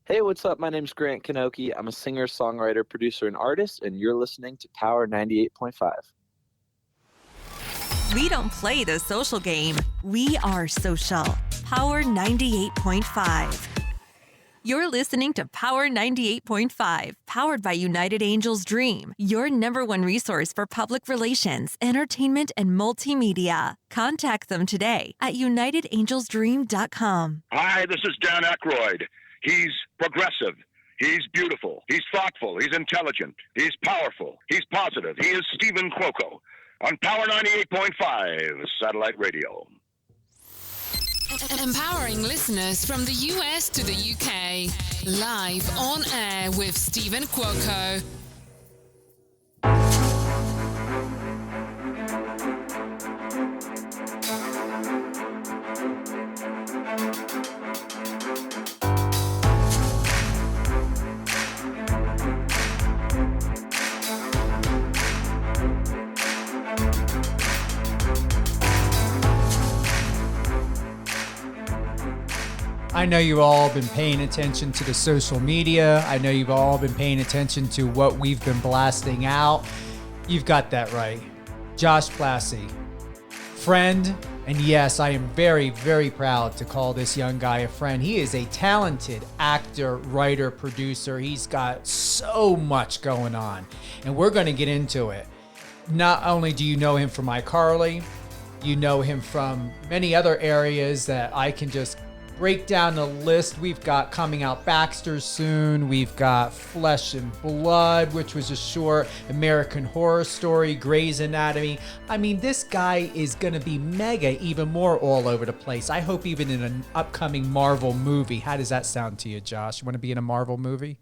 Hey, what's up? My name's Grant Kanoki. I'm a singer, songwriter, producer, and artist, and you're listening to Power 98.5. We don't play the social game. We are social. Power 98.5. You're listening to Power 98.5, powered by United Angels Dream, your number one resource for public relations, entertainment, and multimedia. Contact them today at unitedangelsdream.com. Hi, this is Dan Aykroyd. He's progressive. He's beautiful. He's thoughtful. He's intelligent. He's powerful. He's positive. He is Stephen Cuoco on Power 98.5 Satellite Radio. Empowering listeners from the US to the UK. Live on air with Stephen Cuoco. I know you've all been paying attention to the social media. I know you've all been paying attention to what we've been blasting out. You've got that right. Josh Plasse, friend, and yes, I am very, very proud to call this young guy a friend. He is a talented actor, writer, producer. He's got so much going on, and we're going to get into it. Not only do you know him from iCarly, you know him from many other areas that I can just break down the list. We've got coming out Baxters soon. We've got Flesh and Blood, which was a short, American Horror Story, Grey's Anatomy. I mean, this guy is going to be mega, even more all over the place. I hope even in an upcoming Marvel movie. How does that sound to you, Josh? You want to be in a Marvel movie?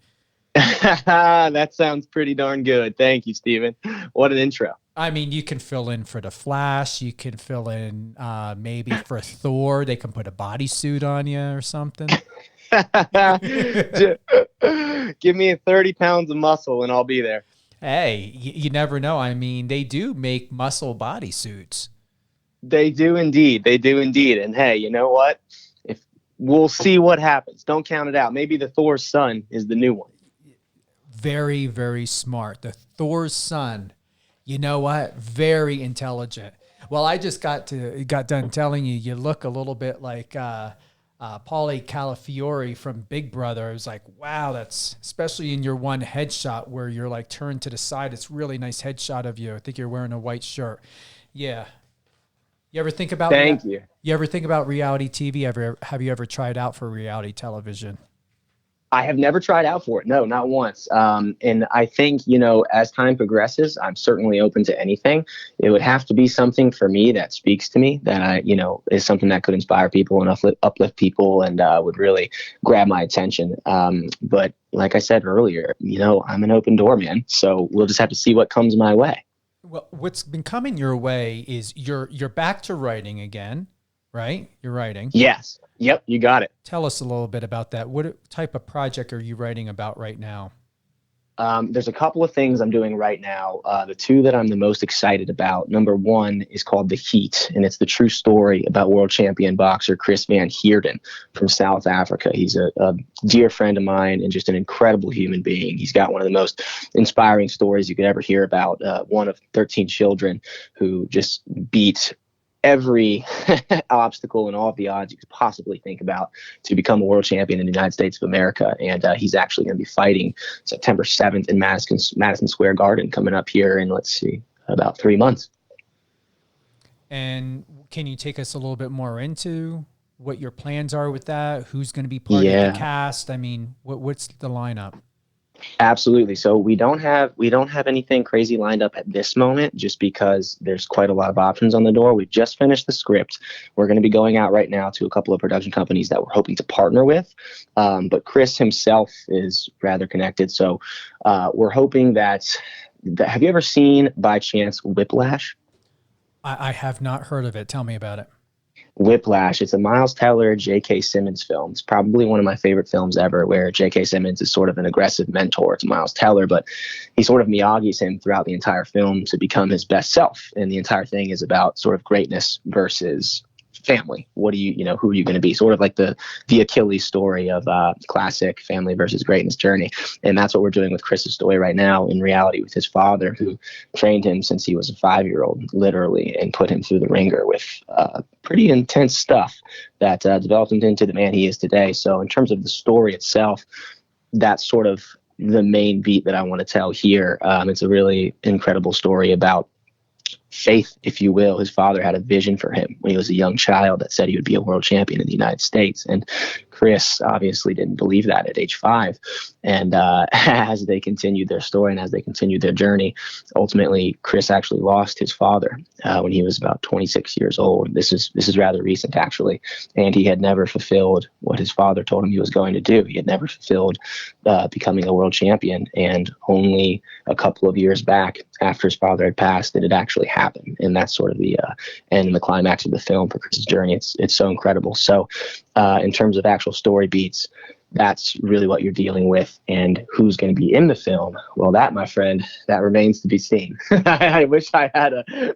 That sounds pretty darn good. Thank you, Stephen. What an intro. I mean, you can fill in for the Flash. You can fill in maybe for Thor. They can put a bodysuit on you or something. Give me 30 pounds of muscle and I'll be there. Hey, you never know. I mean, they do make muscle bodysuits. They do indeed. They do indeed. And hey, you know what? If we'll see what happens. Don't count it out. Maybe the Thor's son is the new one. Very, very smart. The Thor's son. You know what? Very intelligent. Well, I just got done telling you, you look a little bit like Paulie Calafiore from Big Brother. I was like, wow, that's especially in your one headshot where you're like turned to the side. It's a really nice headshot of you. I think you're wearing a white shirt. Yeah. You ever think about? Thank you. You ever think about reality TV? Have you ever tried out for reality television? I have never tried out for it. No, not once. And I think, as time progresses, I'm certainly open to anything. It would have to be something for me that speaks to me, that is something that could inspire people and uplift people and would really grab my attention. But like I said earlier, I'm an open door, man. So we'll just have to see what comes my way. Well, what's been coming your way is you're back to writing again, right? You're writing. Yes. Yep, you got it. Tell us a little bit about that. What type of project are you writing about right now? There's a couple of things I'm doing right now. The two that I'm the most excited about. Number one is called The Heat, and it's the true story about world champion boxer Chris Van Heerden from South Africa. He's a dear friend of mine and just an incredible human being. He's got one of the most inspiring stories you could ever hear about. One of 13 children who just beat every obstacle and all of the odds you could possibly think about to become a world champion in the United States of America. And he's actually going to be fighting September 7th in Madison Square Garden coming up here in, about 3 months. And can you take us a little bit more into what your plans are with that? Who's going to be part of the cast? I mean, what's the lineup? Absolutely. So we don't have anything crazy lined up at this moment, just because there's quite a lot of options on the door. We've just finished the script. We're going to be going out right now to a couple of production companies that we're hoping to partner with. But Chris himself is rather connected. So we're hoping that have you ever seen by chance Whiplash? I have not heard of it. Tell me about it. Whiplash. It's a Miles Teller, J.K. Simmons film. It's probably one of my favorite films ever, where J.K. Simmons is sort of an aggressive mentor to Miles Teller, but he sort of Miyagi's him throughout the entire film to become his best self. And the entire thing is about sort of greatness versus family. What do who are you going to be? Sort of like the Achilles story of classic family versus greatness journey. And that's what we're doing with Chris's story right now, in reality, with his father, who trained him since he was a 5-year-old, literally, and put him through the ringer with pretty intense stuff that developed him into the man he is today. So in terms of the story itself, that's sort of the main beat that I want to tell here. It's a really incredible story about faith, if you will. His father had a vision for him when he was a young child that said he would be a world champion in the United States. And Chris obviously didn't believe that at age 5. And as they continued their story and as they continued their journey, ultimately, Chris actually lost his father when he was about 26 years old. This is rather recent, actually. And he had never fulfilled what his father told him he was going to do. He had never fulfilled becoming a world champion. And only a couple of years back, after his father had passed, did it actually happen. And that's sort of the end and the climax of the film for Chris's journey. It's so incredible. So in terms of actual story beats, that's really what you're dealing with. And who's going to be in the film? Well, that, my friend, that remains to be seen. I wish I had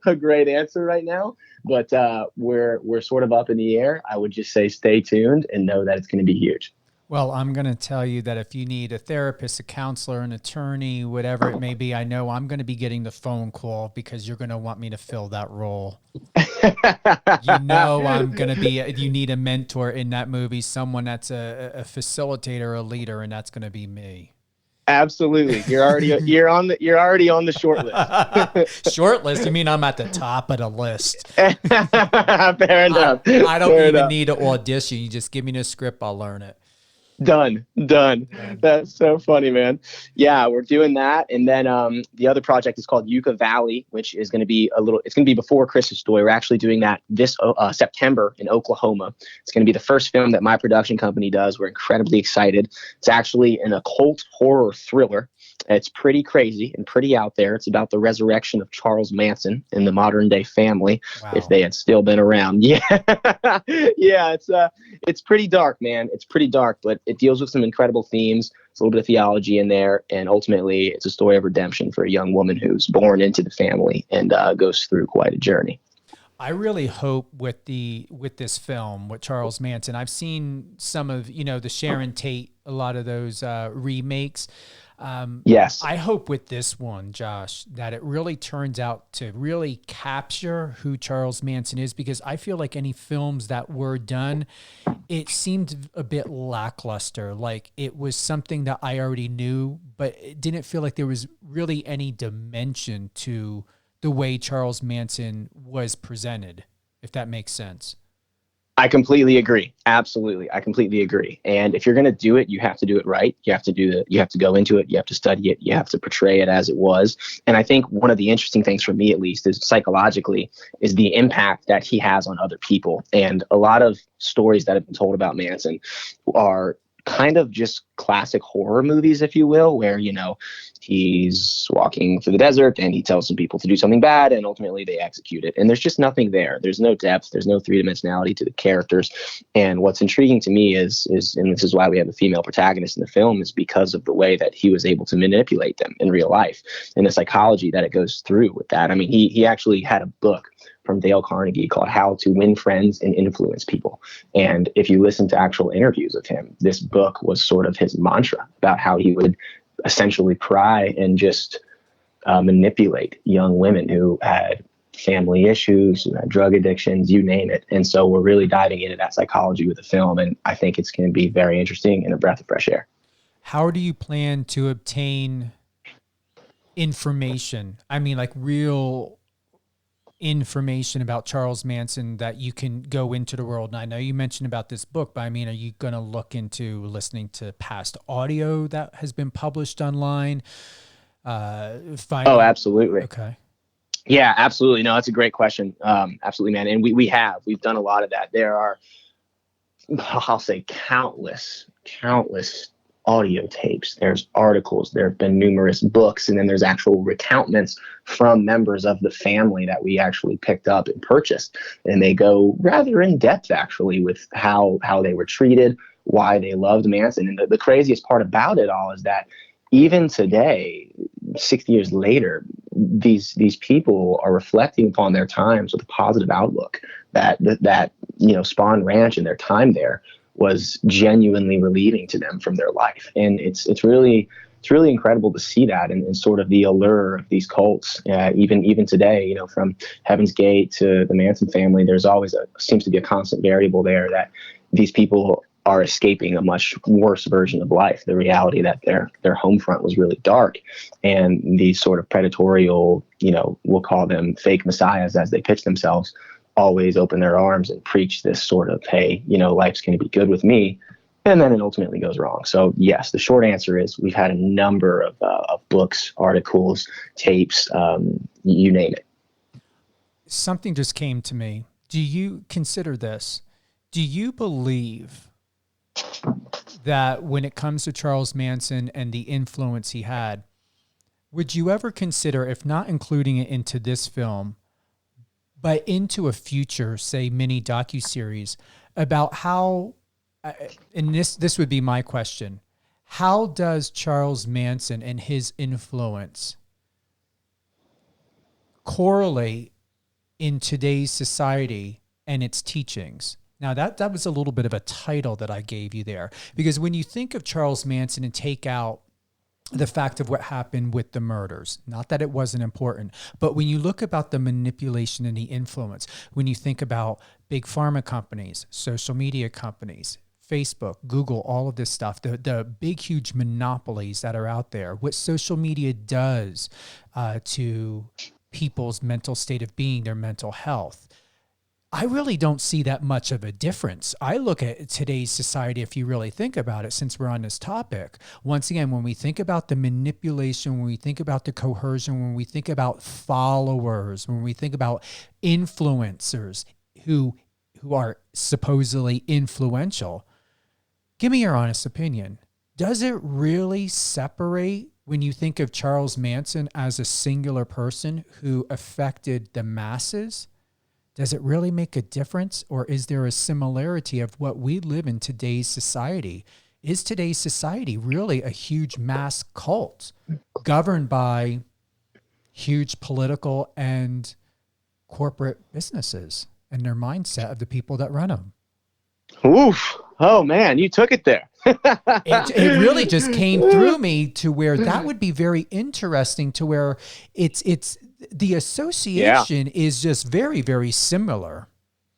a great answer right now, but we're sort of up in the air. I would just say stay tuned and know that it's going to be huge. Well, I'm going to tell you that if you need a therapist, a counselor, an attorney, whatever it may be, I know I'm going to be getting the phone call because you're going to want me to fill that role. I'm going to be, you need a mentor in that movie, someone that's a facilitator, a leader, and that's going to be me. Absolutely. You're already on the short list. Short list? You mean I'm at the top of the list? Fair enough. I don't need to audition. You just give me the script, I'll learn it. Done. That's so funny, man. Yeah, we're doing that. And then the other project is called YUCCA Valley, which is going to be it's going to be before Chris's story. We're actually doing that this September in Oklahoma. It's going to be the first film that my production company does. We're incredibly excited. It's actually an occult horror thriller. It's pretty crazy and pretty out there. It's about the resurrection of Charles Manson in the modern day family. Wow. If they had still been around. Yeah. Yeah, it's pretty dark, man. It's pretty dark, but it deals with some incredible themes. It's a little bit of theology in there, and ultimately it's a story of redemption for a young woman who's born into the family and goes through quite a journey. I really hope with this film, with Charles Manson, I've seen some of, the Sharon Tate, a lot of those remakes. Yes. I hope with this one, Josh, that it really turns out to really capture who Charles Manson is, because I feel like any films that were done, it seemed a bit lackluster. Like it was something that I already knew, but it didn't feel like there was really any dimension to the way Charles Manson was presented, if that makes sense. I completely agree. Absolutely. I completely agree. And if you're going to do it, you have to do it right. You have to go into it. You have to study it. You have to portray it as it was. And I think one of the interesting things for me, at least, is psychologically, is the impact that he has on other people. And a lot of stories that have been told about Manson are kind of just classic horror movies, if you will, where, he's walking through the desert and he tells some people to do something bad and ultimately they execute it. And there's just nothing there. There's no depth. There's no three-dimensionality to the characters. And what's intriguing to me is, and this is why we have a female protagonist in the film, is because of the way that he was able to manipulate them in real life and the psychology that it goes through with that. I mean, he actually had a book from Dale Carnegie called How to Win Friends and Influence People. And if you listen to actual interviews of him, this book was sort of his mantra about how he would essentially pry and just manipulate young women who had family issues, who had drug addictions, you name it. And so we're really diving into that psychology with the film. And I think it's going to be very interesting and a breath of fresh air. How do you plan to obtain information? I mean, like real information about Charles Manson that you can go into the world. And I know you mentioned about this book, but I mean, are you going to look into listening to past audio that has been published online? Oh, absolutely. Okay. Yeah, absolutely. No, that's a great question. Absolutely, man. And we've done a lot of that. There are, I'll say, countless audio tapes. There's articles. There have been numerous books, and then there's actual recounts from members of the family that we actually picked up and purchased. And they go rather in depth, actually, with how they were treated, why they loved Manson. And the craziest part about it all is that even today, 60 years later, these people are reflecting upon their times with a positive outlook. that Spawn Ranch and their time there was genuinely relieving to them from their life. And it's really incredible to see that, and sort of the allure of these cults. Even today, from Heaven's Gate to the Manson family, there's always seems to be a constant variable there that these people are escaping a much worse version of life. The reality that their home front was really dark, and these sort of predatorial, we'll call them fake messiahs as they pitch themselves, always open their arms and preach this sort of, hey, life's going to be good with me. And then it ultimately goes wrong. So yes, the short answer is we've had a number of books, articles, tapes, you name it. Something just came to me. Do you consider this? Do you believe that when it comes to Charles Manson and the influence he had, would you ever consider, if not including it into this film, but into a future, say, mini docuseries about how, and this would be my question, how does Charles Manson and his influence correlate in today's society and its teachings? Now, that was a little bit of a title that I gave you there, because when you think of Charles Manson and take out the fact of what happened with the murders, not that it wasn't important, but when you look about the manipulation and the influence, when you think about big pharma companies, social media companies, Facebook, Google, all of this stuff, the big, huge monopolies that are out there, what social media does to people's mental state of being, their mental health, I really don't see that much of a difference. I look at today's society, if you really think about it, since we're on this topic, once again, when we think about the manipulation, when we think about the coercion, when we think about followers, when we think about influencers who are supposedly influential, give me your honest opinion. Does it really separate when you think of Charles Manson as a singular person who affected the masses? Does it really make a difference, or is there a similarity of what we live in today's society? Is today's society really a huge mass cult governed by huge political and corporate businesses and their mindset of the people that run them? Oof. Oh man, you took it there. It really just came through me to where that would be very interesting, to where it's the association is just very, very similar.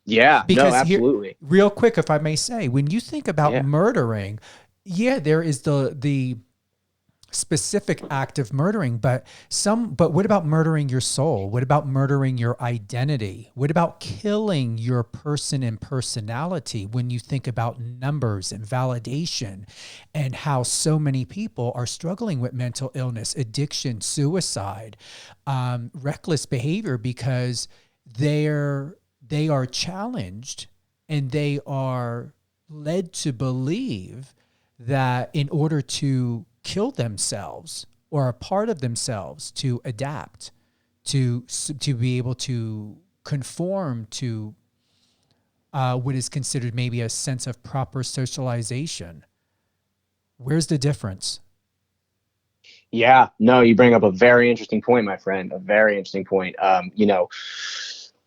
Yeah, because no, absolutely. Real quick, if I may say, when you think about murdering, there is the specific act of murdering, but what about murdering your soul? What about murdering your identity? What about killing your person and personality when you think about numbers and validation, and how so many people are struggling with mental illness, addiction, suicide, reckless behavior, because they are challenged and they are led to believe that in order to kill themselves or a part of themselves, to adapt, to be able to conform to what is considered maybe a sense of proper socialization. Where's the difference? Yeah, no, you bring up a very interesting point, my friend, a very interesting point.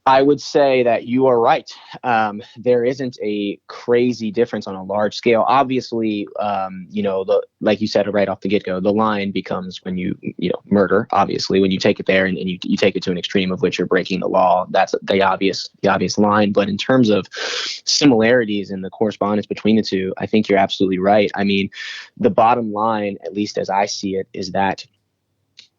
I would say that you are right. There isn't a crazy difference on a large scale. Obviously, like you said right off the get-go, the line becomes when you murder. Obviously, when you take it there and you take it to an extreme of which you're breaking the law, that's the obvious line. But in terms of similarities and the correspondence between the two, I think you're absolutely right. I mean, the bottom line, at least as I see it, is that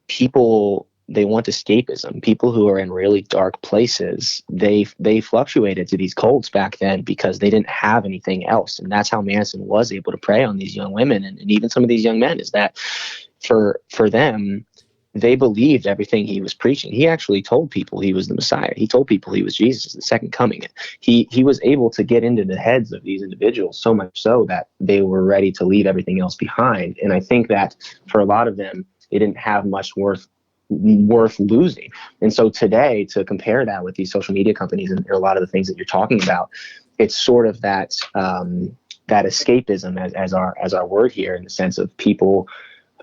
people, they want escapism. People who are in really dark places, they fluctuated to these cults back then because they didn't have anything else. And that's how Manson was able to prey on these young women and even some of these young men, is that for them, they believed everything he was preaching. He actually told people he was the Messiah. He told people he was Jesus, the second coming. He was able to get into the heads of these individuals, so much so that they were ready to leave everything else behind. And I think that for a lot of them, they didn't have much worth losing. And so today, to compare that with these social media companies and a lot of the things that you're talking about, it's sort of that escapism as our word here, in the sense of people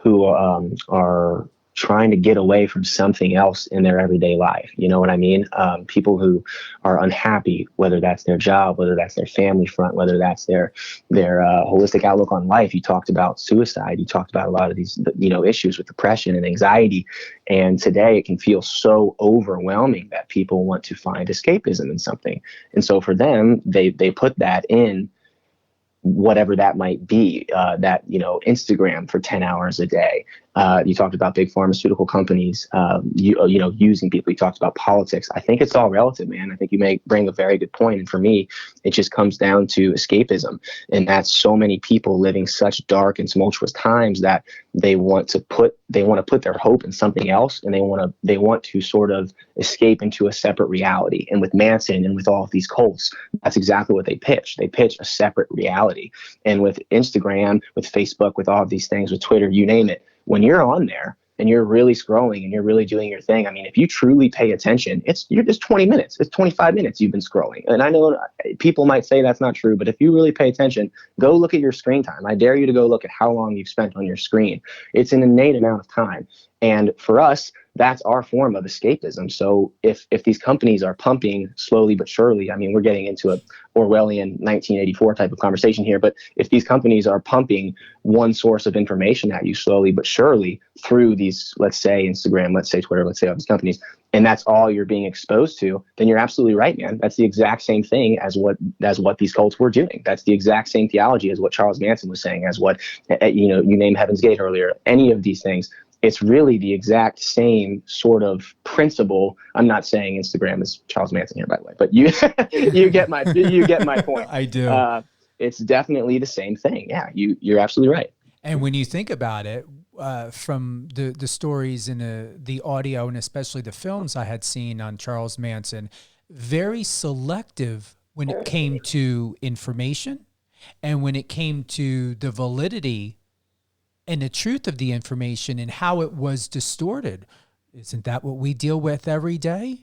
who are trying to get away from something else in their everyday life. You know what I mean? People who are unhappy, whether that's their job, whether that's their family front, whether that's their holistic outlook on life. You talked about suicide. You talked about a lot of these, issues with depression and anxiety. And today it can feel so overwhelming that people want to find escapism in something. And so for them, they put that in whatever that might be, Instagram for 10 hours a day. You talked about big pharmaceutical companies, using people. You talked about politics. I think it's all relative, man. I think you may bring a very good point. And for me, it just comes down to escapism. And that's so many people living such dark and tumultuous times that they want to put their hope in something else, and they want to sort of escape into a separate reality. And with Manson and with all of these cults, that's exactly what they pitch. They pitch a separate reality. And with Instagram, with Facebook, with all of these things, with Twitter, you name it, when you're on there and you're really scrolling and you're really doing your thing, I mean, if you truly pay attention, it's 20 minutes, it's 25 minutes you've been scrolling. And I know people might say that's not true, but if you really pay attention, go look at your screen time. I dare you to go look at how long you've spent on your screen. It's an innate amount of time. And for us, that's our form of escapism. So if these companies are pumping slowly but surely, I mean, we're getting into a Orwellian 1984 type of conversation here, but if these companies are pumping one source of information at you slowly but surely through these, let's say Instagram, let's say Twitter, let's say all these companies, and that's all you're being exposed to, then you're absolutely right, man. That's the exact same thing as what these cults were doing. That's the exact same theology as what Charles Manson was saying, as what, you named Heaven's Gate earlier, any of these things. It's really the exact same sort of principle. I'm not saying Instagram is Charles Manson here, by the way, but you you get my point. I do. It's definitely the same thing. Yeah, you're absolutely right. And when you think about it, from the stories and the audio, and especially the films I had seen on Charles Manson, very selective when it came to information and when it came to the validity and the truth of the information and how it was distorted. Isn't that what we deal with every day?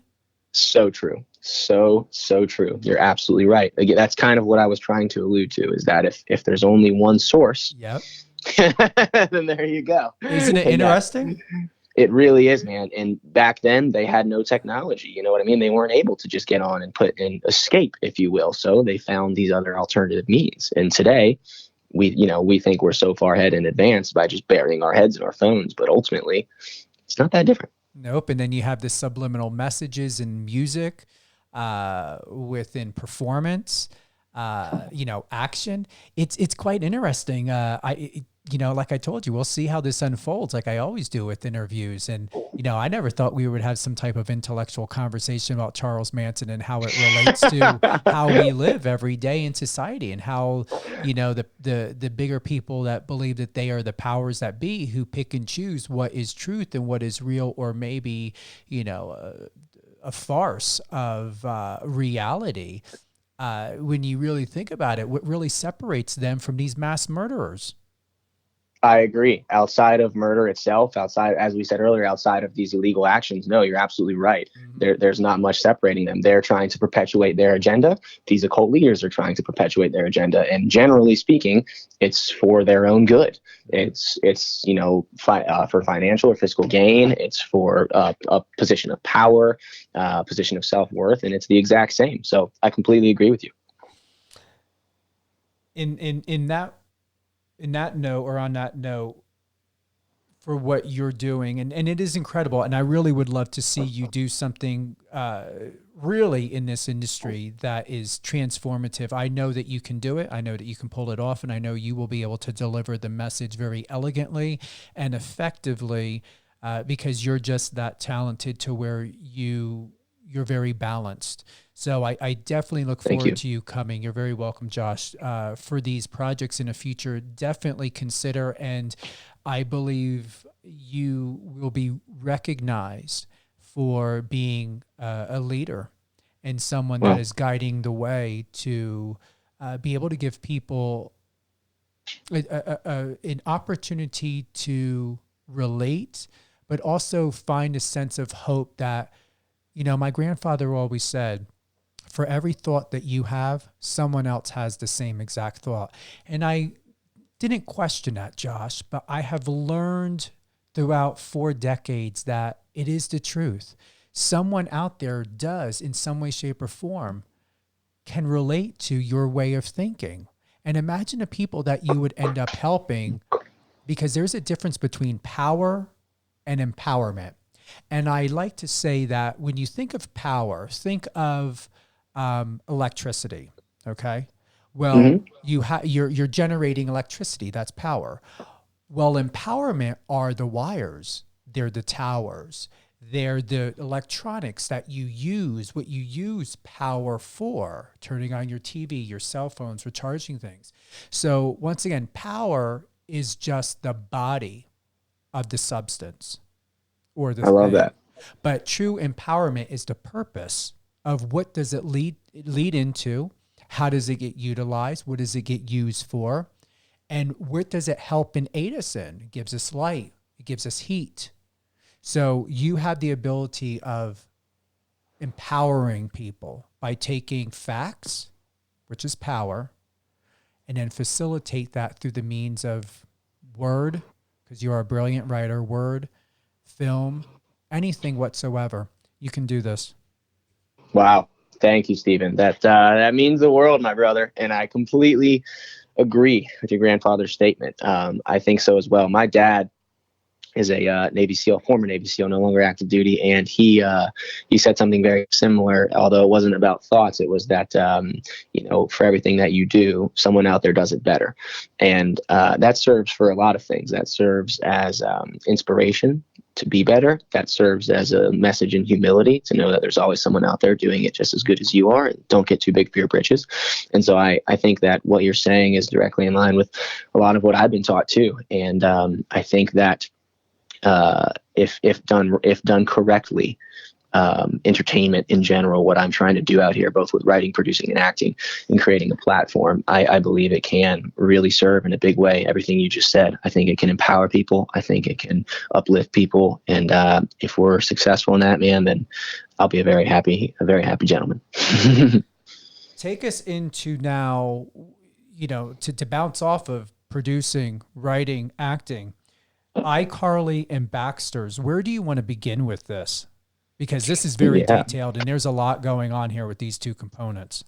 So true. So true. You're absolutely right. Again, that's kind of what I was trying to allude to, is that if there's only one source, yep, then there you go. Isn't it interesting? It really is, man. And back then they had no technology. You know what I mean? They weren't able to just get on and put in escape, if you will. So they found these other alternative means. And today, we think we're so far ahead in advance by just burying our heads in our phones, but ultimately it's not that different. Nope. And then you have the subliminal messages in music, within performance, action. It's quite interesting. Like I told you, we'll see how this unfolds, like I always do with interviews. And, I never thought we would have some type of intellectual conversation about Charles Manson and how it relates to how we live every day in society, and how, the bigger people that believe that they are the powers that be, who pick and choose what is truth and what is real, or maybe, a farce of reality. When you really think about it, what really separates them from these mass murderers? I agree. Outside of murder itself, as we said earlier, outside of these illegal actions, no, you're absolutely right. Mm-hmm. There's not much separating them. They're trying to perpetuate their agenda. These occult leaders are trying to perpetuate their agenda. And generally speaking, it's for their own good. It's for financial or fiscal gain. It's for a position of power, position of self-worth, and it's the exact same. So I completely agree with you. On that note, for what you're doing, and it is incredible, and I really would love to see you do something really in this industry that is transformative. I know that you can do it. I know that you can pull it off, and I know you will be able to deliver the message very elegantly and effectively, because you're just that talented to where you're very balanced. So I definitely look forward to you coming. You're very welcome, Josh, for these projects in the future. Definitely consider, and I believe you will be recognized for being a leader and someone that is guiding the way to be able to give people an opportunity to relate, but also find a sense of hope that, my grandfather always said, for every thought that you have, someone else has the same exact thought. And I didn't question that, Josh, but I have learned throughout 4 decades that it is the truth. Someone out there does, in some way, shape, or form, can relate to your way of thinking. And imagine the people that you would end up helping, because there's a difference between power and empowerment. And I like to say that when you think of power, think of electricity. Okay. Well, you're generating electricity. That's power. Well, empowerment are the wires. They're the towers. They're the electronics that you use, what you use power for, turning on your TV, your cell phones, recharging things. So once again, power is just the body of the substance or the I love that. But true empowerment is the purpose of what does it lead into? How does it get utilized? What does it get used for? And what does it help and aid us in? It gives us light. It gives us heat. So you have the ability of empowering people by taking facts, which is power, and then facilitate that through the means of word, because you are a brilliant writer, word, film, anything whatsoever. You can do this. Wow. Thank you, Stephen. That means the world, my brother. And I completely agree with your grandfather's statement. I think so as well. My dad is a Navy SEAL, former Navy SEAL, no longer active duty, and he said something very similar. Although it wasn't about thoughts, it was that for everything that you do, someone out there does it better, and that serves for a lot of things. That serves as inspiration to be better. That serves as a message in humility to know that there's always someone out there doing it just as good as you are, and don't get too big for your britches. And so I think that what you're saying is directly in line with a lot of what I've been taught too, and I think that if done correctly, entertainment in general, what I'm trying to do out here, both with writing, producing, and acting, and creating a platform, I believe it can really serve in a big way. Everything you just said, I think it can empower people. I think it can uplift people. And if we're successful in that, man, then I'll be a very happy gentleman. Take us into now, to bounce off of producing, writing, acting, iCarly and Baxters. Where do you want to begin with this? Because this is very detailed, and there's a lot going on here with these two components.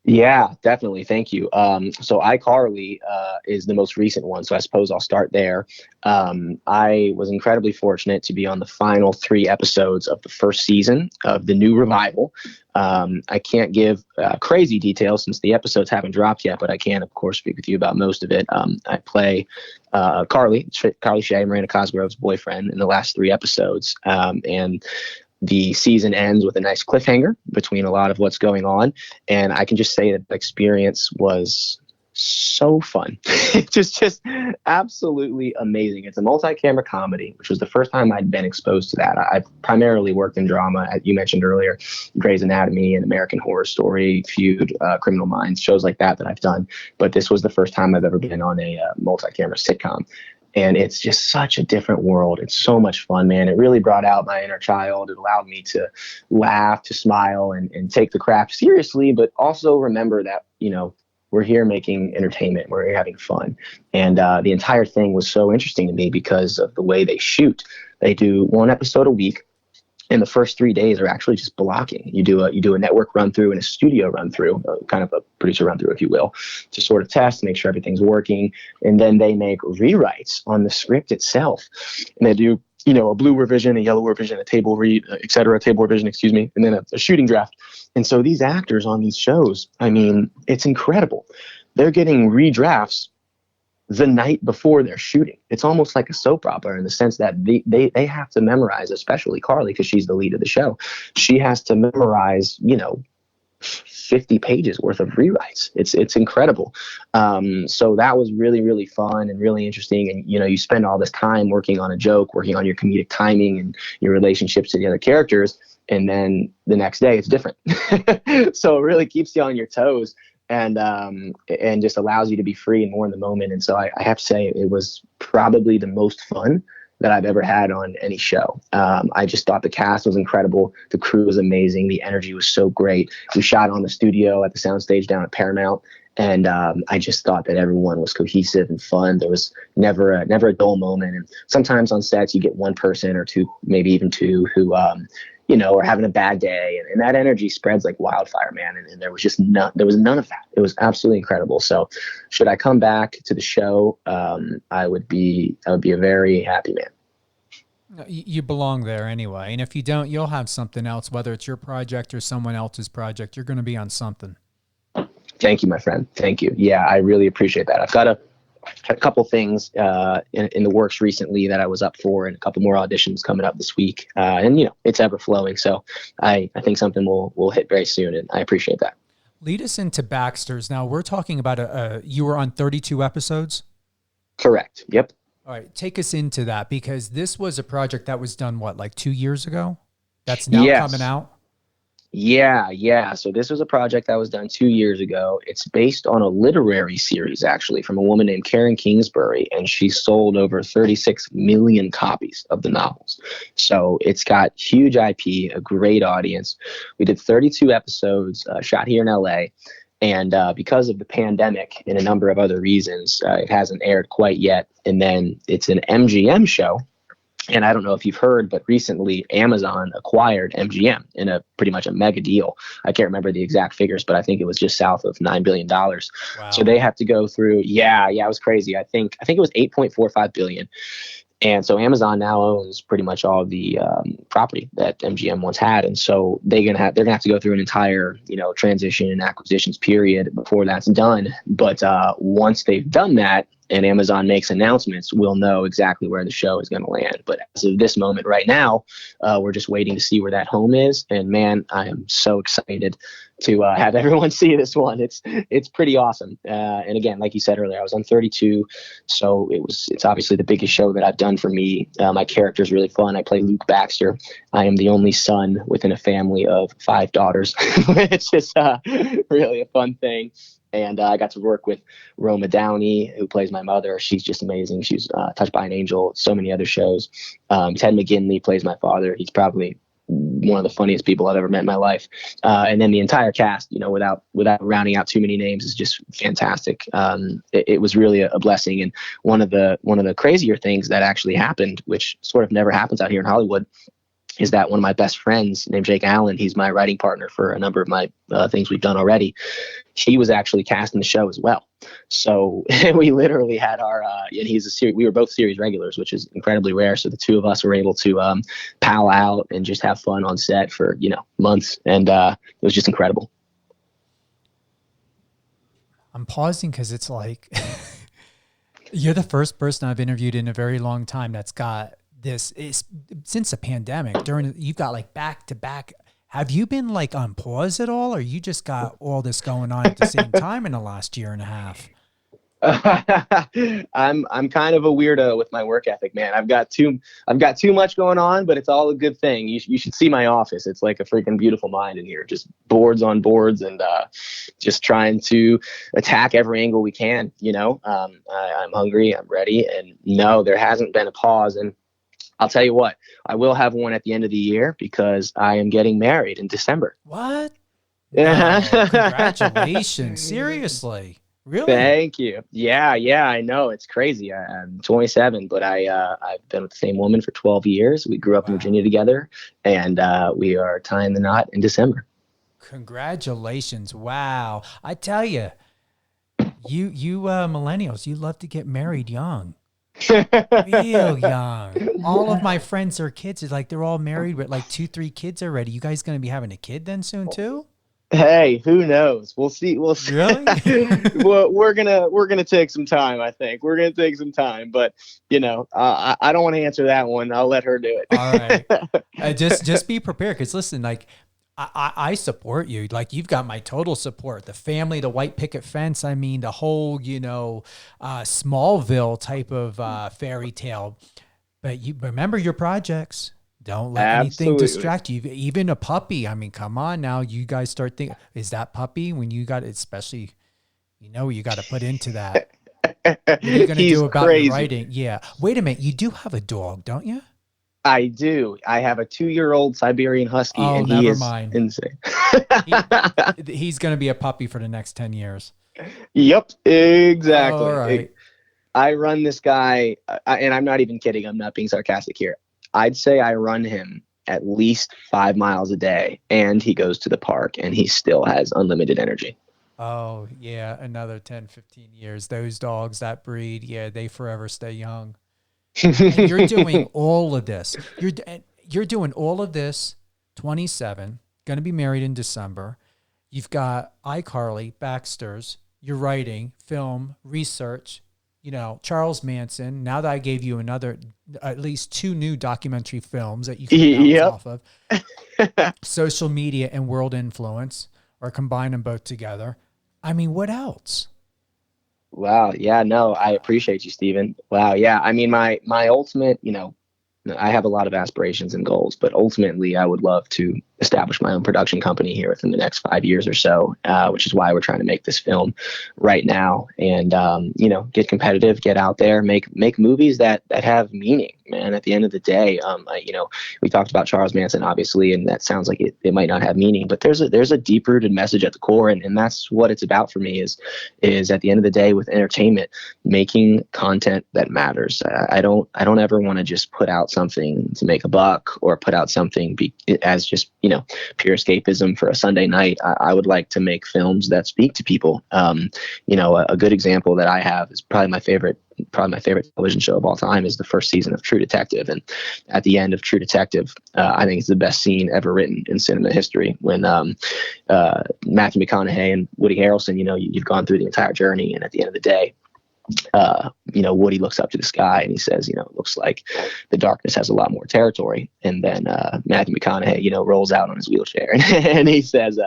Yeah, definitely. Thank you. So iCarly is the most recent one, so I suppose I'll start there. I was incredibly fortunate to be on the final 3 episodes of the first season of the new revival. I can't give crazy details since the episodes haven't dropped yet, but I can, of course, speak with you about most of it. I play Carly Shay, Miranda Cosgrove's boyfriend, in the last 3 episodes, and the season ends with a nice cliffhanger between a lot of what's going on. And I can just say that the experience was so fun. just absolutely amazing. It's a multi-camera comedy, which was the first time I'd been exposed to that. I've primarily worked in drama, as you mentioned earlier, Grey's Anatomy and American Horror Story, Feud, Criminal Minds, shows like that I've done. But this was the first time I've ever been on a multi-camera sitcom. And it's just such a different world. It's so much fun, man. It really brought out my inner child. It allowed me to laugh, to smile, and take the craft seriously, but also remember that, we're here making entertainment. We're here having fun. And the entire thing was so interesting to me because of the way they shoot. They do 1 episode a week. And the first 3 days are actually just blocking. You do a network run through and a studio run through, kind of a producer run through, if you will, to sort of test, make sure everything's working. And then they make rewrites on the script itself. And they do, a blue revision, a yellow revision, a table read, table revision, and then a shooting draft. And so these actors on these shows, it's incredible. They're getting redrafts the night before they're shooting. It's almost like a soap opera in the sense that they have to memorize, especially Carly, because she's the lead of the show. She has to memorize, 50 pages worth of rewrites. It's incredible. So that was really, really fun and really interesting. And, you spend all this time working on a joke, working on your comedic timing and your relationships to the other characters. And then the next day it's different. So it really keeps you on your toes. And just allows you to be free and more in the moment. And so I have to say it was probably the most fun that I've ever had on any show. I just thought the cast was incredible. The crew was amazing. The energy was so great. We shot on the studio at the soundstage down at Paramount. And I just thought that everyone was cohesive and fun. There was never a dull moment. And sometimes on sets you get one person or two, maybe even two, who are having a bad day, and that energy spreads like wildfire, man. And there was none of that. It was absolutely incredible. So should I come back to the show, I would be a very happy man. You belong there anyway. And if you don't, you'll have something else, whether it's your project or someone else's project. You're going to be on something. Thank you, my friend. Thank you. Yeah, I really appreciate that. I've got a couple things in the works recently that I was up for, and a couple more auditions coming up this week. And it's ever flowing. So I think something will hit very soon, and I appreciate that. Lead us into Baxters. Now we're talking about you were on 32 episodes? Correct. Yep. All right. Take us into that, because this was a project that was done, like 2 years ago? That's now coming out? Yeah. So this was a project that was done 2 years ago. It's based on a literary series, actually, from a woman named Kingsbury, and she sold over 36 million copies of the novels. So it's got huge IP, a great audience. We did 32 episodes, shot here in LA. And because of the pandemic and a number of other reasons, it hasn't aired quite yet. And then it's an MGM show. And I don't know if you've heard, but recently Amazon acquired MGM in a pretty much a mega deal. I can't remember the exact figures, but I think it was just south of $9 billion. Wow. So they have to go through. Yeah, it was crazy. I think it was 8.45 billion. And so Amazon now owns pretty much all of the property that MGM once had. And so they're gonna have to go through an entire, transition and acquisitions period before that's done. But once they've done that, and Amazon makes announcements, we'll know exactly where the show is going to land. But as of this moment right now, we're just waiting to see where that home is. And man, I am so excited to have everyone see this one. It's pretty awesome. And again, like you said earlier, I was on 32, so it's obviously the biggest show that I've done for me. My character is really fun. I play Luke Baxter. I am the only son within a family of 5 daughters, which is really a fun thing. And I got to work with Roma Downey, who plays my mother. She's just amazing. She's Touched by an Angel, so many other shows. Ted McGinley plays my father. He's probably one of the funniest people I've ever met in my life. And then the entire cast, without rounding out too many names, is just fantastic. It was really a blessing. And one of the crazier things that actually happened, which sort of never happens out here in Hollywood, is that one of my best friends named Jake Allen, he's my writing partner for a number of my things we've done already. He was actually cast in the show as well. So we literally had we were both series regulars, which is incredibly rare. So the two of us were able to pal out and just have fun on set for, months. And it was just incredible. I'm pausing because it's like, you're the first person I've interviewed in a very long time that's got this is since the pandemic. You've got like back to back. Have you been like on pause at all, or you just got all this going on at the same time in the last year and a half? I'm kind of a weirdo with my work ethic, man. I've got too much going on, but it's all a good thing. You should see my office. It's like a freaking beautiful mind in here, just boards on boards, and just trying to attack every angle we can. I'm hungry, I'm ready, and no, there hasn't been a pause. And I'll tell you what, I will have one at the end of the year because I am getting married in December. What? Yeah. Wow, congratulations. Seriously. Really? Thank you. Yeah, I know. It's crazy. I'm 27, but I've been with the same woman for 12 years. We grew up in Virginia together, and we are tying the knot in December. Congratulations. Wow. I tell you, you millennials, you love to get married young. Real young. All of my friends are kids. It's like they're all married with like 2-3 kids already. You guys going to be having a kid then soon too? Hey, who knows? We'll see. Really? we're gonna take some time. I think we're gonna take some time, but I don't want to answer that one. I'll let her do it. All right. Just be prepared, because listen, like I support you. Like, you've got my total support. The family, the white picket fence. I mean, the whole Smallville type of fairy tale. But you remember your projects. Don't let anything distract you. Even a puppy. I mean, come on now. You guys start thinking, is that puppy when you got it, especially, you got to put into that. What are you going to do about your writing? Yeah. Wait a minute. You do have a dog, don't you? I do. I have a 2-year-old Siberian Husky, and he is insane. He's going to be a puppy for the next 10 years. Yep, exactly. All right. I run this guy, and I'm not even kidding. I'm not being sarcastic here. I'd say I run him at least 5 miles a day, and he goes to the park, and he still has unlimited energy. Oh, yeah, another 10, 15 years. Those dogs, that breed, yeah, they forever stay young. And you're doing all of this. You're doing all of this, 27, going to be married in December. You've got iCarly, Baxters, you're writing, film, research, Charles Manson. Now that I gave you at least 2 new documentary films that you can bounce off of. Social media and world influence, or combine them both together. I mean, what else? Wow. Yeah, no, I appreciate you, Stephen. Wow. Yeah. I mean, my ultimate, I have a lot of aspirations and goals, but ultimately I would love to establish my own production company here within the next 5 years or so, which is why we're trying to make this film right now and, get competitive, get out there, make movies that have meaning, man. At the end of the day, we talked about Charles Manson, obviously, and that sounds like it might not have meaning, but there's a deep rooted message at the core. And that's what it's about for me is at the end of the day with entertainment, making content that matters. I don't ever want to just put out something to make a buck or put out something as just, pure escapism for a Sunday night. I would like to make films that speak to people. A good example that I have is probably my favorite television show of all time is the first season of True Detective. And at the end of True Detective, I think it's the best scene ever written in cinema history when Matthew McConaughey and Woody Harrelson, you've gone through the entire journey. And at the end of the day, Woody looks up to the sky and he says, it looks like the darkness has a lot more territory. And then Matthew McConaughey, rolls out on his wheelchair and he says,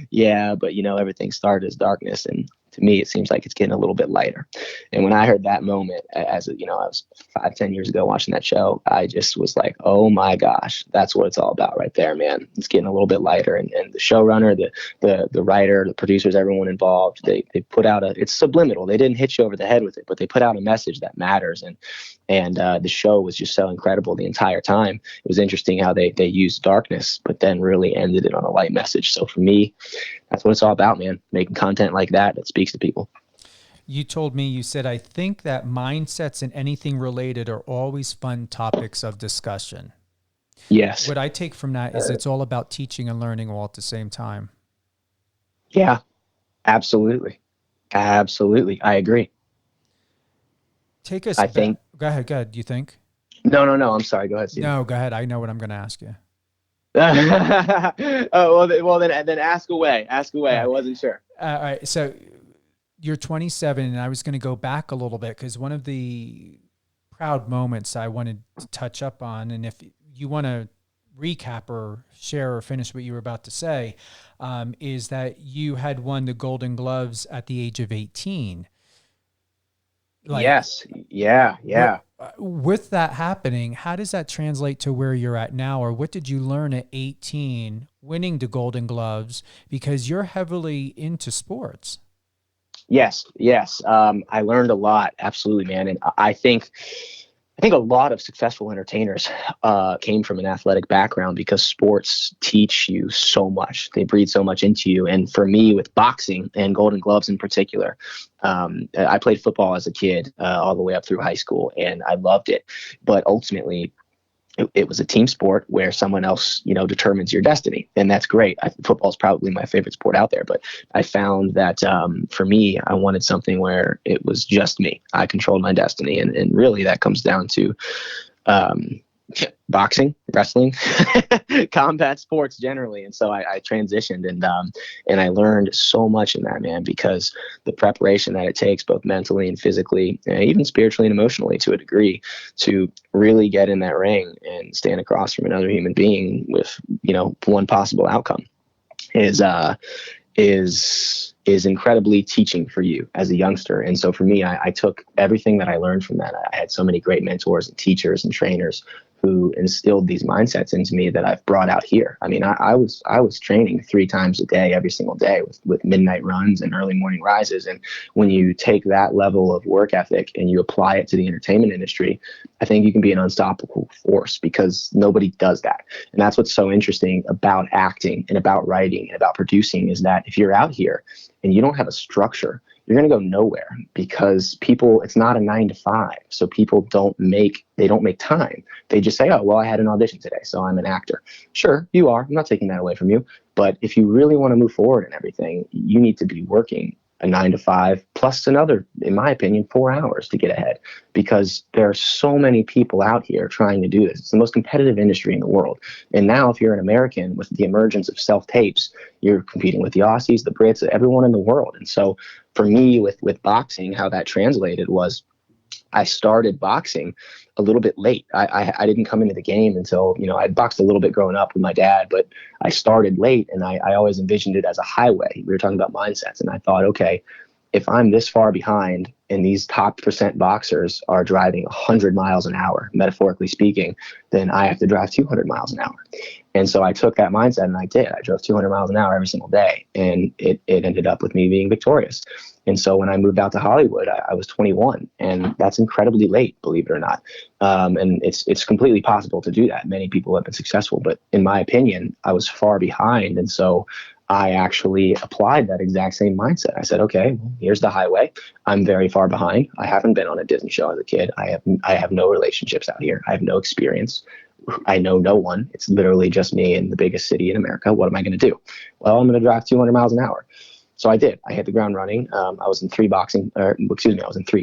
yeah, but everything started as darkness. And to me, it seems like it's getting a little bit lighter. And when I heard that moment, I was 5-10 years ago watching that show, I just was like, oh my gosh, that's what it's all about right there, man. It's getting a little bit lighter. And the showrunner, the writer, the producers, everyone involved, they put out it's subliminal. They didn't hit you over the head with it, but they put out a message that matters. And the show was just so incredible the entire time. It was interesting how they used darkness, but then really ended it on a light message. So for me, that's what it's all about, man. Making content like that speaks to people. You told me, you said, I think that mindsets and anything related are always fun topics of discussion. Yes. What I take from that is it's all about teaching and learning all at the same time. Yeah, absolutely. Absolutely. I agree. Take us. I think. Go ahead. You think? No. I'm sorry. Go ahead, Steve. No, go ahead. I know what I'm going to ask you. Oh, well, then ask away. Ask away. I wasn't sure. All right. So you're 27, and I was going to go back a little bit because one of the proud moments I wanted to touch up on, and if you want to recap or share or finish what you were about to say, is that you had won the Golden Gloves at the age of 18. Yes. Yeah. With that happening, how does that translate to where you're at now? Or what did you learn at 18 winning the Golden Gloves? Because you're heavily into sports. Yes. I learned a lot. Absolutely, man. And I think a lot of successful entertainers came from an athletic background because sports teach you so much. They breathe so much into you. And for me, with boxing and Golden Gloves in particular, I played football as a kid all the way up through high school, and I loved it. But ultimately, it was a team sport where someone else, determines your destiny. And that's great. Football is probably my favorite sport out there. But I found that for me, I wanted something where it was just me. I controlled my destiny. And really that comes down to boxing, wrestling, combat sports generally. And so I transitioned and I learned so much in that, man, because the preparation that it takes both mentally and physically, and even spiritually and emotionally to a degree, to really get in that ring and stand across from another human being with, one possible outcome is incredibly teaching for you as a youngster. And so for me, I took everything that I learned from that. I had so many great mentors and teachers and trainers who instilled these mindsets into me that I've brought out here. I mean, I was training 3 times a day, every single day with midnight runs and early morning rises. And when you take that level of work ethic and you apply it to the entertainment industry, I think you can be an unstoppable force, because nobody does that. And that's what's so interesting about acting and about writing and about producing, is that if you're out here and you don't have a structure, you're going to go nowhere, because it's not a 9 to 5. So people don't make time. They just say, oh, well, I had an audition today, so I'm an actor. Sure, you are. I'm not taking that away from you. But if you really want to move forward and everything, you need to be working a 9 to 5 plus another, in my opinion, 4 hours to get ahead, because there are so many people out here trying to do this. It's the most competitive industry in the world. And now if you're an American, with the emergence of self-tapes, you're competing with the Aussies, the Brits, everyone in the world. And so for me with boxing, how that translated was, I started boxing a little bit late. I didn't come into the game until, I'd boxed a little bit growing up with my dad, but I started late, and I always envisioned it as a highway. We were talking about mindsets, and I thought, okay, if I'm this far behind and these top % boxers are driving 100 miles an hour, metaphorically speaking, then I have to drive 200 miles an hour. And so I took that mindset and I did. I drove 200 miles an hour every single day, and it ended up with me being victorious. And so when I moved out to Hollywood, I was 21, and that's incredibly late, believe it or not. And it's completely possible to do that. Many people have been successful, but in my opinion, I was far behind. And so I actually applied that exact same mindset. I said, okay, well, here's the highway. I'm very far behind. I haven't been on a Disney show as a kid. I have no relationships out here. I have no experience. I know no one. It's literally just me in the biggest city in America. What am I going to do? Well, I'm going to drive 200 miles an hour. So I did. I hit the ground running. I was in 3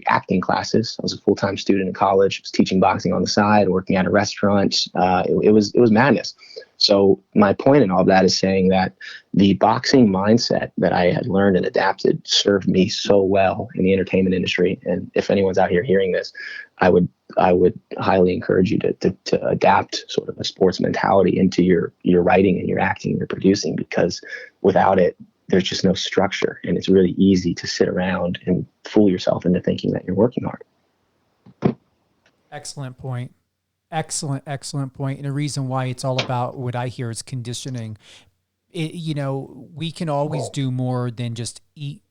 acting classes. I was a full-time student in college. I was teaching boxing on the side, working at a restaurant. It was madness. So my point in all of that is saying that the boxing mindset that I had learned and adapted served me so well in the entertainment industry. And if anyone's out here hearing this, I would highly encourage you to adapt sort of a sports mentality into your writing and your acting and your producing, because without it, there's just no structure, and it's really easy to sit around and fool yourself into thinking that you're working hard. Excellent point. Excellent point. And the reason why it's all about what I hear is conditioning. We can always do more than just eat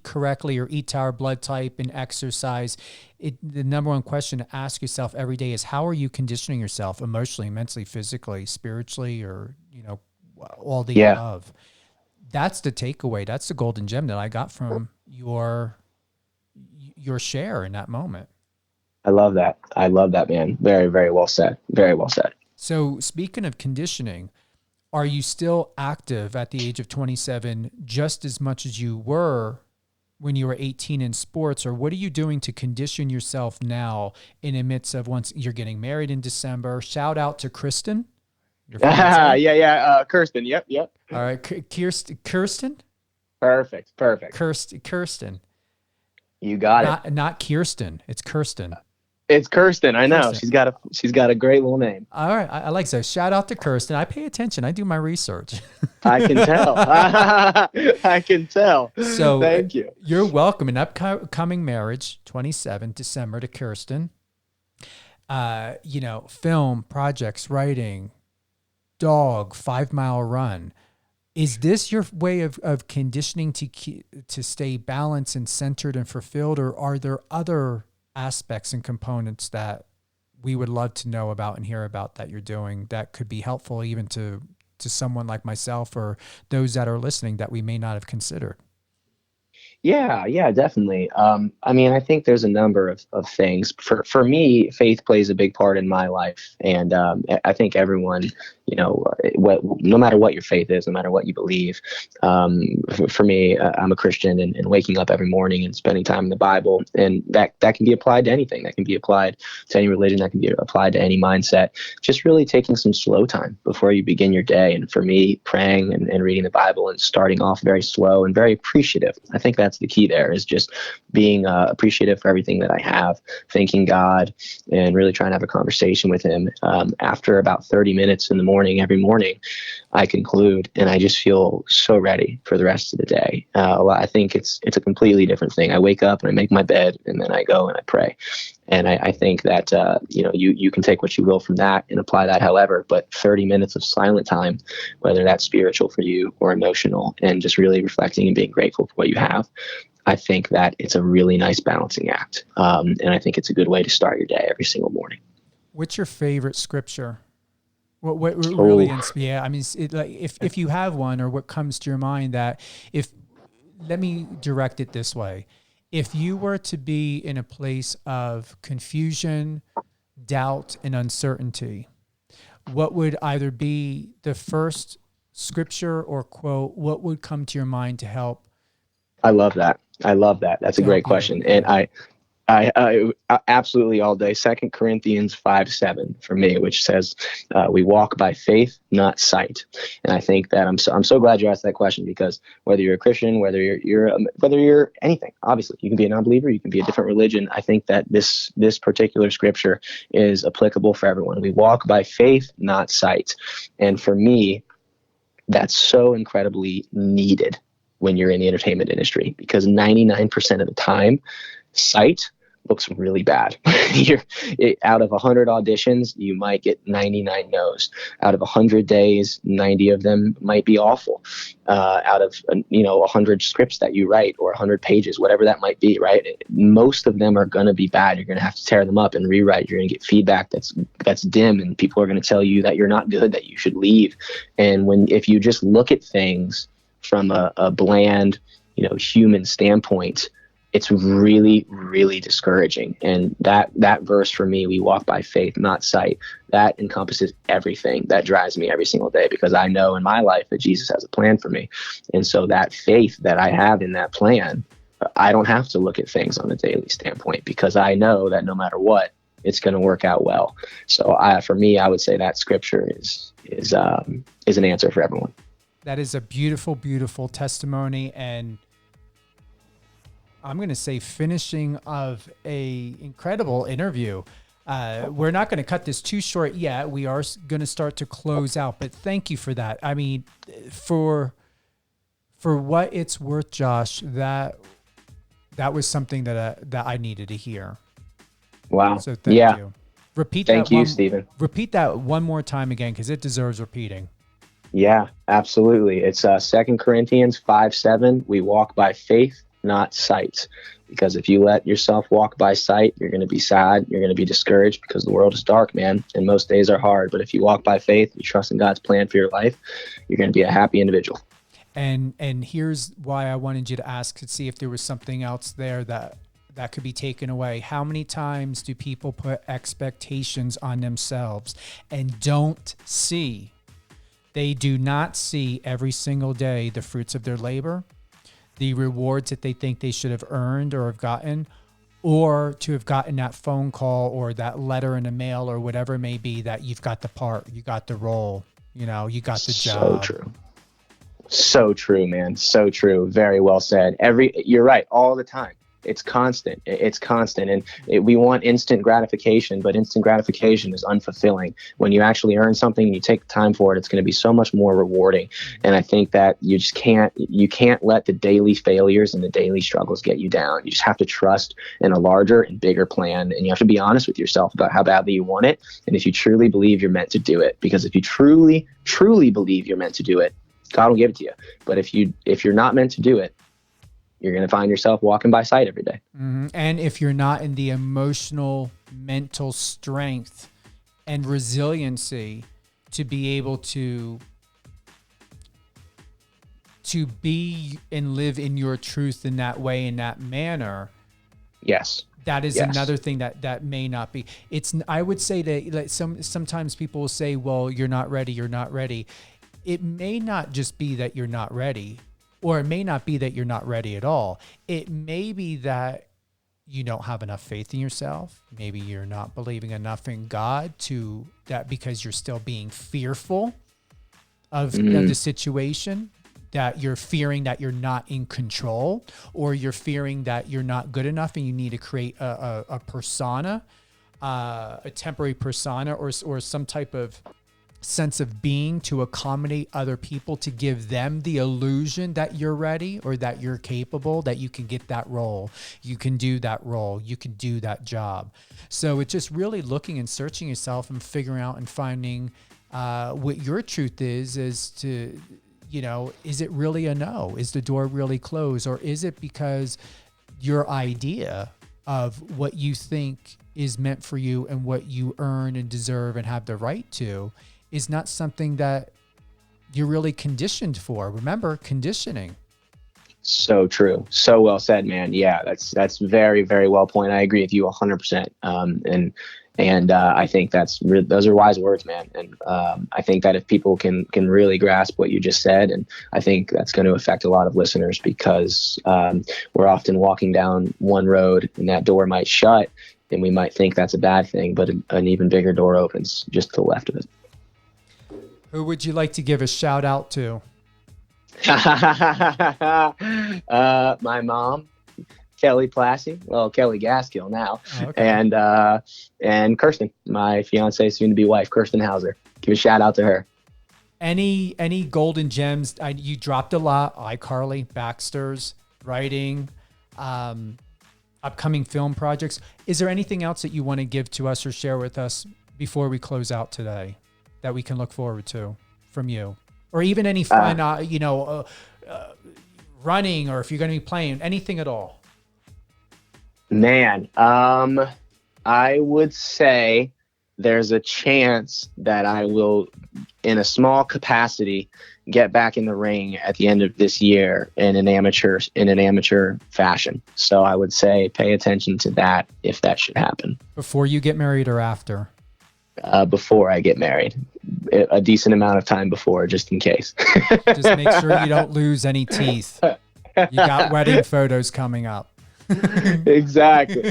correctly or eat to our blood type and exercise. The number one question to ask yourself every day is, how are you conditioning yourself emotionally, mentally, physically, spiritually, or, all the above? That's the takeaway. That's the golden gem that I got from your share in that moment. I love that, man. Very, very well said. Very well said. So speaking of conditioning, are you still active at the age of 27 just as much as you were when you were 18 in sports, or what are you doing to condition yourself now in the midst of, once you're getting married in December? Shout out to Kristen. Yeah. Kirsten. Yep. All right. Kirsten? Perfect. Kirsten. You got it. Not Kirsten. It's Kirsten. It's Kirsten. I know. Kirsten. She's got a great little name. All right. I like that. Shout out to Kirsten. I pay attention. I do my research. I can tell. I can tell. So thank you. You're welcome. An upcoming marriage, 27 December, to Kirsten. Film, projects, writing, dog, 5 Mile Run. Is this your way of conditioning to stay balanced and centered and fulfilled, or are there other aspects and components that we would love to know about and hear about that you're doing that could be helpful even to someone like myself or those that are listening that we may not have considered? Yeah, definitely. I think there's a number of things. For me, faith plays a big part in my life. And I think everyone, no matter what your faith is, no matter what you believe, for me, I'm a Christian, and waking up every morning and spending time in the Bible, and that can be applied to anything. That can be applied to any religion. That can be applied to any mindset. Just really taking some slow time before you begin your day. And for me, praying and reading the Bible and starting off very slow and very appreciative. I think that's the key there, is just being appreciative for everything that I have, thanking God, and really trying to have a conversation with him. After about 30 minutes in the morning, every morning, I conclude, and I just feel so ready for the rest of the day. I think it's a completely different thing. I wake up and I make my bed, and then I go and I pray. And I think that, you can take what you will from that and apply that however, but 30 minutes of silent time, whether that's spiritual for you or emotional, and just really reflecting and being grateful for what you have, I think that it's a really nice balancing act. And I think it's a good way to start your day every single morning. What's your favorite scripture? What really inspires? I mean, if you have one, or what comes to your mind let me direct it this way. If you were to be in a place of confusion, doubt, and uncertainty, what would either be the first scripture or quote, what would come to your mind to help? I love that. That's a great question. And I absolutely all day. 2 Corinthians 5:7 for me, which says, we walk by faith, not sight. And I think that I'm so glad you asked that question, because whether you're a Christian, whether you're anything, obviously you can be a non-believer, you can be a different religion. I think that this particular scripture is applicable for everyone. We walk by faith, not sight. And for me, that's so incredibly needed when you're in the entertainment industry, because 99% of the time, sight looks really bad. Out of 100 auditions, you might get 99 no's. Out of 100 days, 90 of them might be awful. Out of 100 scripts that you write, or 100 pages, whatever that might be, right? Most of them are going to be bad. You're going to have to tear them up and rewrite. You're going to get feedback that's dim, and people are going to tell you that you're not good, that you should leave. And if you just look at things from a bland, human standpoint, it's really, really discouraging. And that verse for me, we walk by faith, not sight, that encompasses everything that drives me every single day, because I know in my life that Jesus has a plan for me. And so that faith that I have in that plan, I don't have to look at things on a daily standpoint, because I know that no matter what, it's going to work out well. So for me, I would say that scripture is an answer for everyone. That is a beautiful, beautiful testimony, and I'm going to say finishing of a incredible interview. We're not going to cut this too short yet. We are going to start to close out, but thank you for that. I mean, for what it's worth, Josh, that was something that I needed to hear. Wow. So thank you. Thank you, Stephen. Repeat that one more time again, because it deserves repeating. Yeah, absolutely. It's 2 Corinthians 5:7. We walk by faith, not sight. Because if you let yourself walk by sight, you're going to be sad. You're going to be discouraged, because the world is dark, man. And most days are hard. But if you walk by faith, you trust in God's plan for your life, you're going to be a happy individual. And here's why I wanted you to ask, to see if there was something else there that could be taken away. How many times do people put expectations on themselves and don't see? They do not see every single day the fruits of their labor, the rewards that they think they should have earned or have gotten, or to have gotten that phone call or that letter in the mail or whatever it may be, that you've got the part, you got the role, you got the job. So true, man. So true. Very well said. You're right. All the time. It's constant. And we want instant gratification, but instant gratification is unfulfilling. When you actually earn something and you take the time for it, it's going to be so much more rewarding. And I think that you can't let the daily failures and the daily struggles get you down. You just have to trust in a larger and bigger plan. And you have to be honest with yourself about how badly you want it. And if you truly believe you're meant to do it, because if you truly, truly believe you're meant to do it, God will give it to you. But if you're not meant to do it, you're going to find yourself walking by sight every day. Mm-hmm. And if you're not in the emotional, mental strength and resiliency to be able to be and live in your truth in that way, in that manner. Yes. That is another thing that may not be. I would say that, like, sometimes people will say, well, you're not ready. It may not just be that you're not ready. Or it may not be that you're not ready at all. It may be that you don't have enough faith in yourself. Maybe you're not believing enough in God because you're still being fearful of the situation, that you're fearing that you're not in control, or you're fearing that you're not good enough and you need to create a persona, a temporary persona, or some type of sense of being to accommodate other people, to give them the illusion that you're ready or that you're capable, that you can get that role, you can do that role, you can do that job. So it's just really looking and searching yourself and figuring out and finding what your truth is to, you know, is it really a no? Is the door really closed? Or is it because your idea of what you think is meant for you and what you earn and deserve and have the right to is not something that you're really conditioned for? Remember, conditioning. So true. So well said, man. Yeah, that's very, very well pointed. I agree with you 100%. And I think those are wise words, man. And I think that if people can really grasp what you just said, and I think that's going to affect a lot of listeners, because we're often walking down one road and that door might shut and we might think that's a bad thing, but an even bigger door opens just to the left of it. Who would you like to give a shout out to? My mom, Kelly Plasse, well, Kelly Gaskill now, and Kirsten, my fiance, soon to be wife, Kirsten Hauser. Give a shout out to her. Any golden gems? You dropped a lot. iCarly, Baxters, writing, upcoming film projects. Is there anything else that you want to give to us or share with us before we close out today that we can look forward to from you? Or even any fun, running, or if you're going to be playing, anything at all? Man, I would say there's a chance that I will, in a small capacity, get back in the ring at the end of this year in an amateur fashion. So I would say pay attention to that if that should happen. Before you get married or after? Before I get married. A decent amount of time before, just in case. Just make sure you don't lose any teeth. You got wedding photos coming up. Exactly.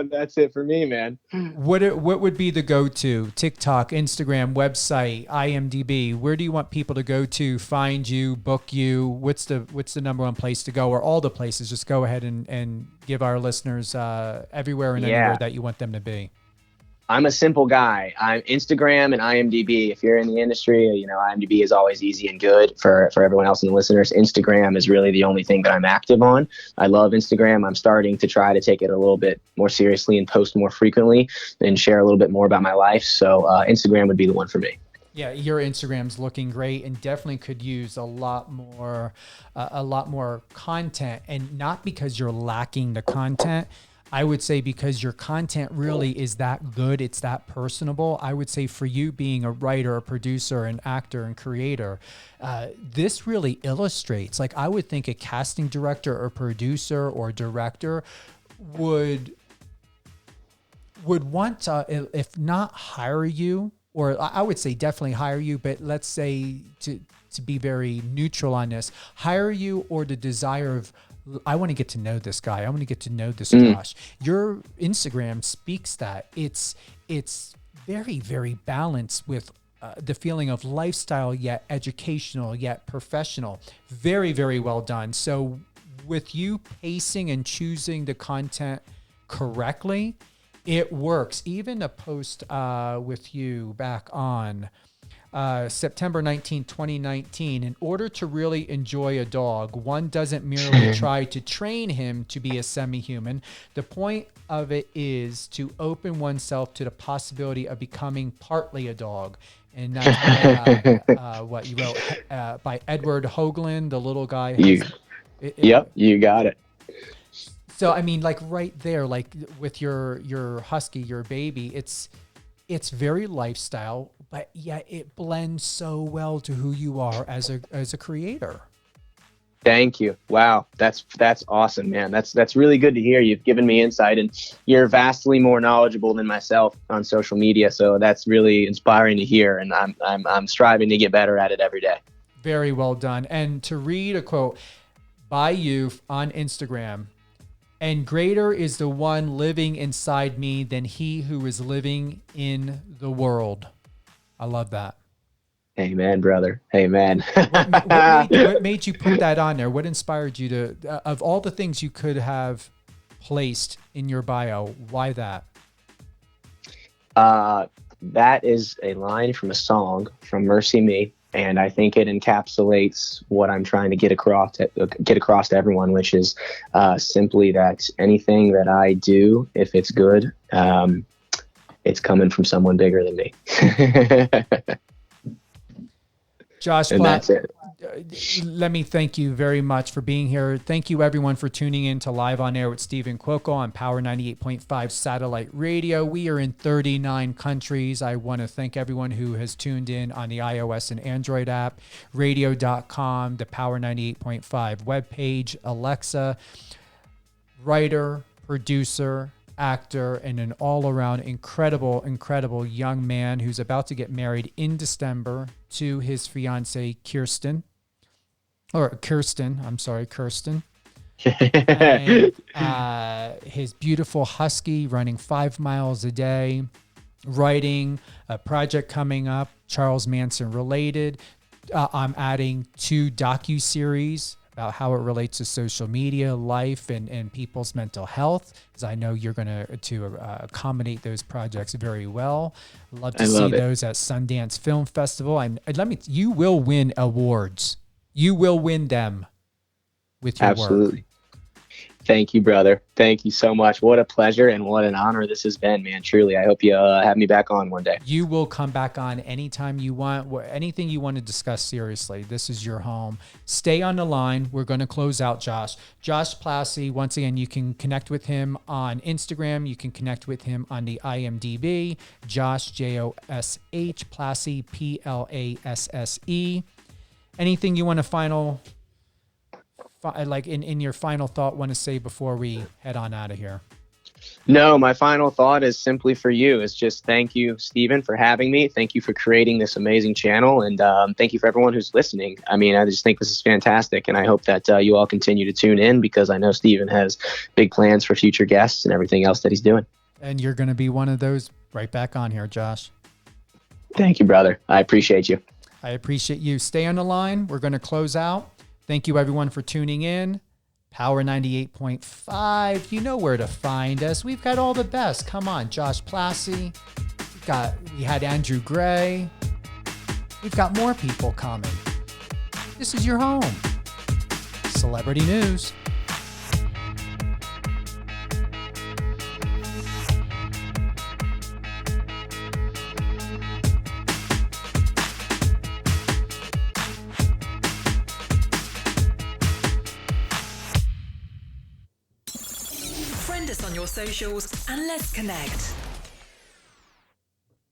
That's it for me, man. What would be the go-to? TikTok, Instagram, website, IMDb? Where do you want people to go to find you, book you? What's the number one place to go, or all the places? Just go ahead and give our listeners everywhere and anywhere that you want them to be. I'm a simple guy. I'm Instagram and IMDb. If you're in the industry, IMDb is always easy and good for everyone else and the listeners. Instagram is really the only thing that I'm active on. I love Instagram. I'm starting to try to take it a little bit more seriously and post more frequently and share a little bit more about my life. So Instagram would be the one for me. Yeah, your Instagram's looking great and definitely could use a lot more content, and not because you're lacking the content. I would say because your content really is that good, it's that personable. I would say for you being a writer, a producer, an actor, and creator, this really illustrates. Like, I would think a casting director or producer or director would want to, if not hire you, or I would say definitely hire you, but let's say to be very neutral on this, hire you, or the desire of, I want to get to know this guy. I want to get to know this Josh. Your Instagram speaks that. It's very, very balanced with the feeling of lifestyle, yet educational, yet professional. Very, very well done. So with you pacing and choosing the content correctly, it works. Even a post with you back on September 19, 2019, in order to really enjoy a dog, one doesn't merely try to train him to be a semi-human. The point of it is to open oneself to the possibility of becoming partly a dog. And that's what you wrote by Edward Hoagland, the little guy. Yep, you got it. So, I mean, like right there, like with your husky, your baby, it's very lifestyle, but yet it blends so well to who you are as a creator. Thank you. Wow. That's awesome, man. That's really good to hear. You've given me insight, and you're vastly more knowledgeable than myself on social media. So that's really inspiring to hear. And I'm striving to get better at it every day. Very well done. And to read a quote by you on Instagram, and greater is the one living inside me than he who is living in the world. I love that. Amen, brother. Amen. What made you put that on there? What inspired you to, of all the things you could have placed in your bio, why that? That is a line from a song from Mercy Me, and I think it encapsulates what I'm trying to get across to everyone, which is simply that anything that I do, if it's good, it's coming from someone bigger than me. Josh, and that's it. Let me thank you very much for being here. Thank you, everyone, for tuning in to Live on Air with Stephen Cuoco on Power 98.5 Satellite Radio. We are in 39 countries. I want to thank everyone who has tuned in on the iOS and Android app, radio.com, the Power 98.5 webpage, Alexa, writer, producer, actor, and an all-around incredible young man who's about to get married in December to his fiancée, Kirsten. And, his beautiful husky running 5 miles a day, writing a project coming up, Charles Manson related. I'm adding 2 docuseries about how it relates to social media, life, and people's mental health, because I know you're going to accommodate those projects very well. Love to see those at Sundance Film Festival. You will win awards. You will win them with your Absolutely. work. Thank you, brother. Thank you so much. What a pleasure and what an honor this has been, man. Truly, I hope you have me back on one day. You will come back on anytime you want. Anything you want to discuss seriously, this is your home. Stay on the line. We're going to close out Josh. Josh Plasse, once again, you can connect with him on Instagram. You can connect with him on the IMDb. Josh, Josh, Plasse, Plasse. Anything you want to in your final thought, want to say before we head on out of here? No, my final thought is simply for you. It's just thank you, Stephen, for having me. Thank you for creating this amazing channel. And thank you for everyone who's listening. I mean, I just think this is fantastic. And I hope that you all continue to tune in, because I know Stephen has big plans for future guests and everything else that he's doing. And you're going to be one of those right back on here, Josh. Thank you, brother. I appreciate you. I appreciate you. Stay on the line. We're going to close out. Thank you, everyone, for tuning in. Power 98.5. You know where to find us. We've got all the best. Come on, Josh Plasse. We had Andrew Gray. We've got more people coming. This is your home. Celebrity news. Friend us on your socials and let's connect.